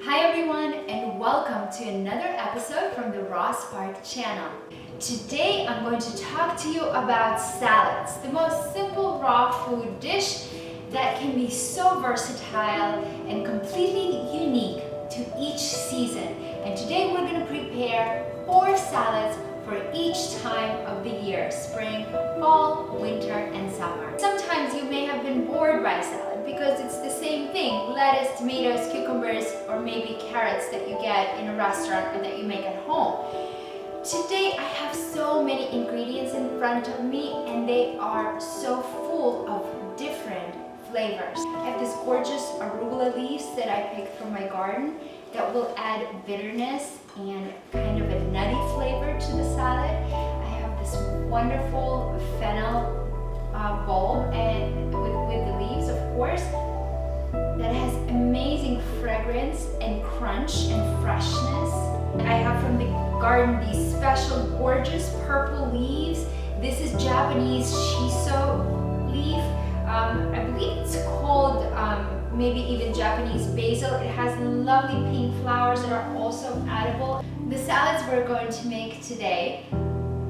Hi everyone, and welcome to another episode from the Raw Spark channel. Today I'm going to talk to you about salads, the most simple raw food dish that can be so versatile and completely unique to each season. And today we're going to prepare 4 salads for each time of the year: spring, fall, winter, and summer. Sometimes you may have been bored by salad because it's the same thing: lettuce, tomatoes, cucumbers, or maybe carrots that you get in a restaurant or that you make at home. Today I have so many ingredients in front of me, and they are so full of different flavors. I have these gorgeous arugula leaves that I picked from my garden that will add bitterness and kind of a nutty flavor to the salad. I have this wonderful fennel bulb and with the leaves, of course, that has amazing fragrance and crunch and freshness. I have from the garden these special gorgeous purple leaves. This is Japanese shiso leaf. I believe it's called maybe even Japanese basil. It has lovely pink flowers that are also edible. The salads we're going to make today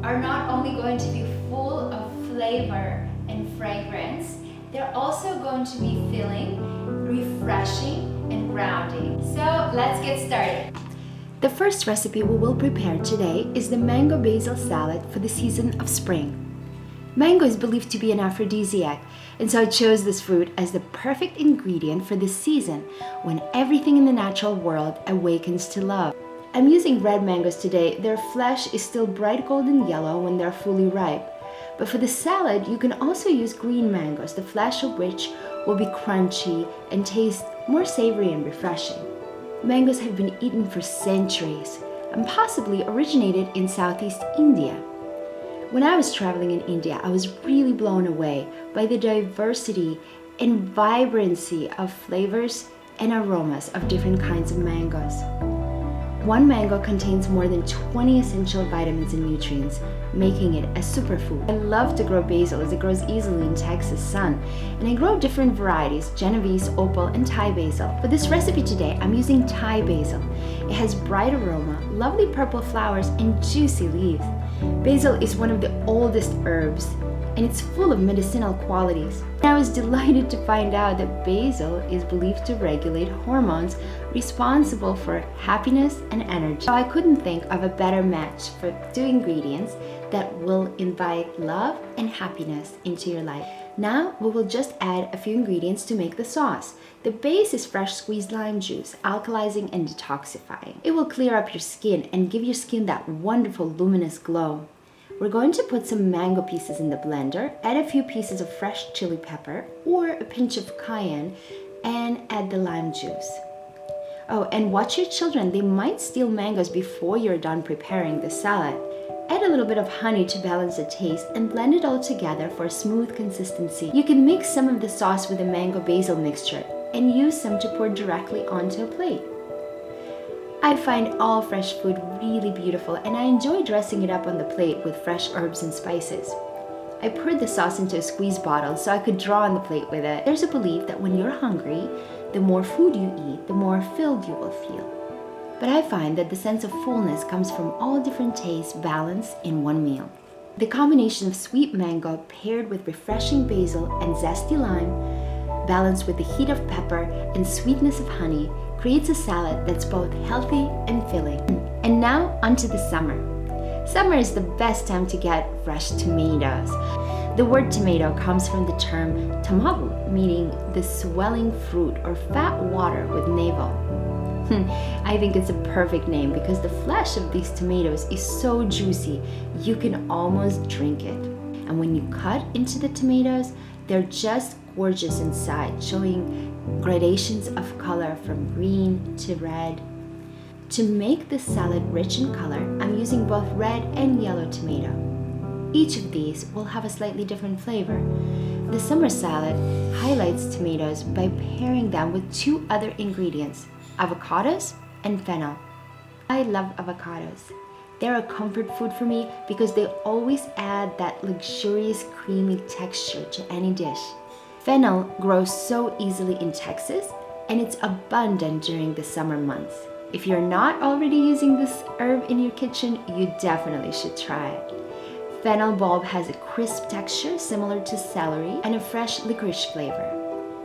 are not only going to be full of flavor and fragrance, they're also going to be filling, refreshing, and grounding. So let's get started. The first recipe we will prepare today is the mango basil salad for the season of spring. Mango is believed to be an aphrodisiac, and so I chose this fruit as the perfect ingredient for this season when everything in the natural world awakens to love. I'm using red mangoes today. Their flesh is still bright golden yellow when they're fully ripe. But for the salad, you can also use green mangoes, the flesh of which will be crunchy and taste more savory and refreshing. Mangoes have been eaten for centuries and possibly originated in Southeast India. When I was traveling in India, I was really blown away by the diversity and vibrancy of flavors and aromas of different kinds of mangoes. One mango contains more than 20 essential vitamins and nutrients, making it a superfood. I love to grow basil as it grows easily in Texas sun, and I grow different varieties: Genovese, opal, and Thai basil. For this recipe today, I'm using Thai basil. It has bright aroma, lovely purple flowers, and juicy leaves. Basil is one of the oldest herbs, and it's full of medicinal qualities. I was delighted to find out that basil is believed to regulate hormones responsible for happiness and energy. So I couldn't think of a better match for 2 ingredients that will invite love and happiness into your life. Now we will just add a few ingredients to make the sauce. The base is fresh squeezed lime juice, alkalizing and detoxifying. It will clear up your skin and give your skin that wonderful luminous glow. We're going to put some mango pieces in the blender, add a few pieces of fresh chili pepper or a pinch of cayenne, and add the lime juice. Oh, and watch your children, they might steal mangoes before you're done preparing the salad. Add a little bit of honey to balance the taste and blend it all together for a smooth consistency. You can mix some of the sauce with the mango basil mixture and use some to pour directly onto a plate. I find all fresh food really beautiful, and I enjoy dressing it up on the plate with fresh herbs and spices. I poured the sauce into a squeeze bottle so I could draw on the plate with it. There's a belief that when you're hungry, the more food you eat, the more filled you will feel. But I find that the sense of fullness comes from all different tastes balanced in one meal. The combination of sweet mango paired with refreshing basil and zesty lime, balanced with the heat of pepper and sweetness of honey, creates a salad that's both healthy and filling. And now onto the summer. Summer is the best time to get fresh tomatoes. The word tomato comes from the term tomato, meaning the swelling fruit or fat water with navel. I think it's a perfect name because the flesh of these tomatoes is so juicy you can almost drink it. And when you cut into the tomatoes, they're just gorgeous inside, showing gradations of color from green to red. To make this salad rich in color, I'm using both red and yellow tomato. Each of these will have a slightly different flavor. The summer salad highlights tomatoes by pairing them with 2 other ingredients: avocados and fennel. I love avocados. They're a comfort food for me because they always add that luxurious creamy texture to any dish. Fennel grows so easily in Texas, and it's abundant during the summer months. If you're not already using this herb in your kitchen, you definitely should try it. Fennel bulb has a crisp texture similar to celery and a fresh licorice flavor.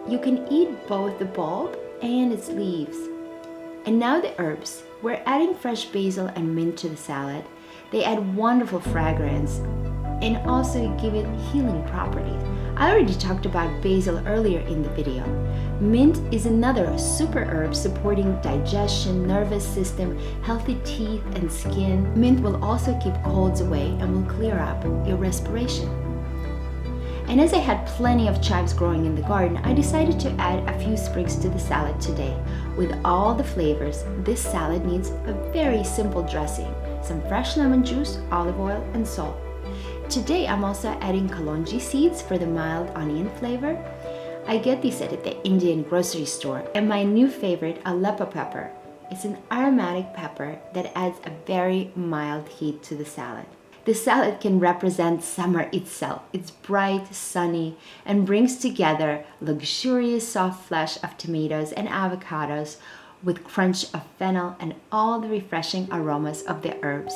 You can eat both the bulb and its leaves. And now the herbs. We're adding fresh basil and mint to the salad. They add wonderful fragrance and also give it healing properties. I already talked about basil earlier in the video. Mint is another super herb supporting digestion, nervous system, healthy teeth and skin. Mint will also keep colds away and will clear up your respiration. And as I had plenty of chives growing in the garden, I decided to add a few sprigs to the salad today. With all the flavors, this salad needs a very simple dressing, some fresh lemon juice, olive oil, and salt. Today I'm also adding kalonji seeds for the mild onion flavor. I get these at the Indian grocery store. And my new favorite, Aleppo pepper. It's an aromatic pepper that adds a very mild heat to the salad. The salad can represent summer itself. It's bright, sunny, and brings together luxurious soft flesh of tomatoes and avocados with crunch of fennel and all the refreshing aromas of the herbs.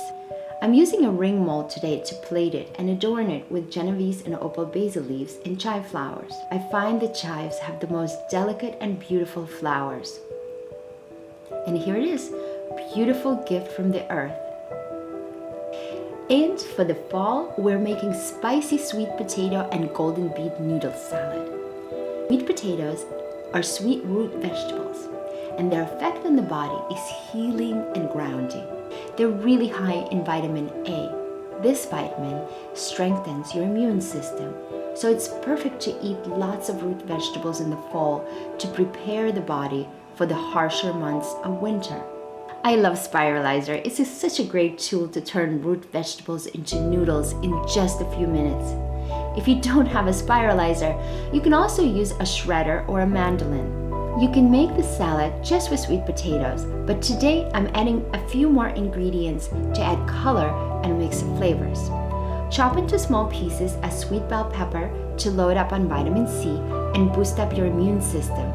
I'm using a ring mold today to plate it and adorn it with Genovese and opal basil leaves and chive flowers. I find the chives have the most delicate and beautiful flowers. And here it is, beautiful gift from the earth. And for the fall, we're making spicy sweet potato and golden beet noodle salad. Sweet potatoes are sweet root vegetables, and their effect on the body is healing and grounding. They're really high in vitamin A. This vitamin strengthens your immune system, so it's perfect to eat lots of root vegetables in the fall to prepare the body for the harsher months of winter. I love spiralizer. It's such a great tool to turn root vegetables into noodles in just a few minutes. If you don't have a spiralizer, you can also use a shredder or a mandolin. You can make the salad just with sweet potatoes, but today I'm adding a few more ingredients to add color and mix of flavors. Chop into small pieces a sweet bell pepper to load up on vitamin C and boost up your immune system.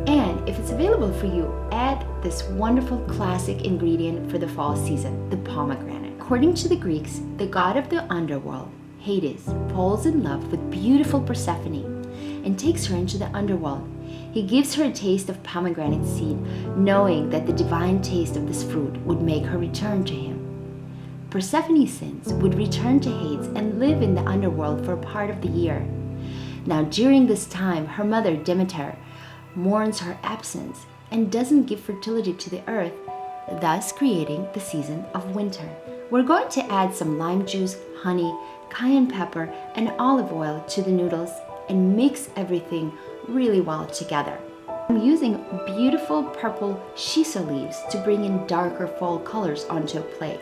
And if it's available for you, add this wonderful classic ingredient for the fall season, the pomegranate. According to the Greeks, the god of the underworld, Hades, falls in love with beautiful Persephone and takes her into the underworld. He gives her a taste of pomegranate seed, knowing that the divine taste of this fruit would make her return to him. Persephone's sins would return to Hades and live in the underworld for a part of the year. Now, during this time, her mother, Demeter, mourns her absence and doesn't give fertility to the earth, thus creating the season of winter. We're going to add some lime juice, honey, cayenne pepper, and olive oil to the noodles and mix everything really well together. I'm using beautiful purple shiso leaves to bring in darker fall colors onto a plate.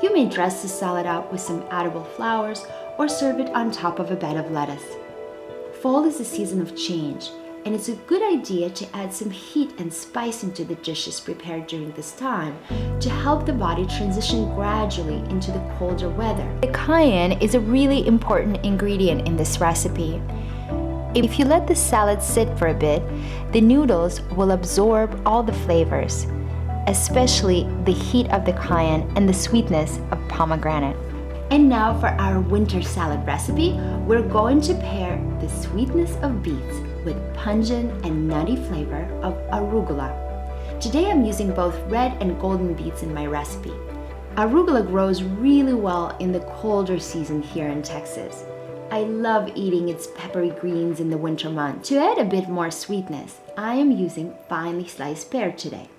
You may dress the salad up with some edible flowers or serve it on top of a bed of lettuce. Fall is a season of change, and it's a good idea to add some heat and spice into the dishes prepared during this time to help the body transition gradually into the colder weather. The cayenne is a really important ingredient in this recipe. If you let the salad sit for a bit, the noodles will absorb all the flavors, especially the heat of the cayenne and the sweetness of pomegranate. And now for our winter salad recipe, we're going to pair the sweetness of beets with pungent and nutty flavor of arugula. Today I'm using both red and golden beets in my recipe. Arugula grows really well in the colder season here in Texas. I love eating its peppery greens in the winter months. To add a bit more sweetness, I am using finely sliced pear today.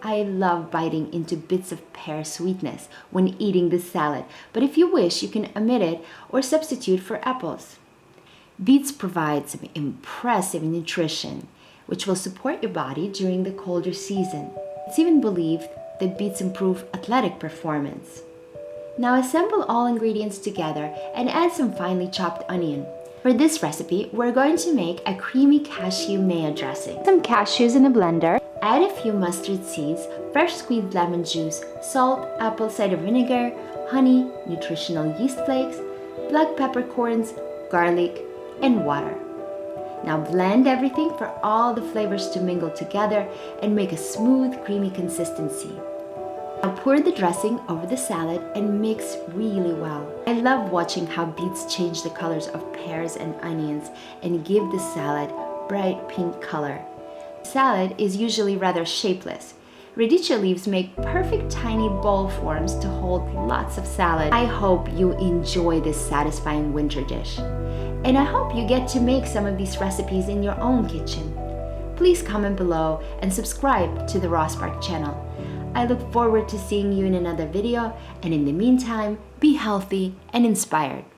I love biting into bits of pear sweetness when eating this salad, but if you wish, you can omit it or substitute for apples. Beets provide some impressive nutrition, which will support your body during the colder season. It's even believed that beets improve athletic performance. Now assemble all ingredients together and add some finely chopped onion. For this recipe, we're going to make a creamy cashew mayo dressing. Some cashews in a blender. Add a few mustard seeds, fresh squeezed lemon juice, salt, apple cider vinegar, honey, nutritional yeast flakes, black peppercorns, garlic, and water. Now blend everything for all the flavors to mingle together and make a smooth, creamy consistency. Now pour the dressing over the salad and mix really well. I love watching how beets change the colors of pears and onions and give the salad bright pink color. Salad is usually rather shapeless. Radicchio leaves make perfect tiny bowl forms to hold lots of salad. I hope you enjoy this satisfying winter dish. And I hope you get to make some of these recipes in your own kitchen. Please comment below and subscribe to the Raw Spark channel. I look forward to seeing you in another video, and in the meantime, be healthy and inspired.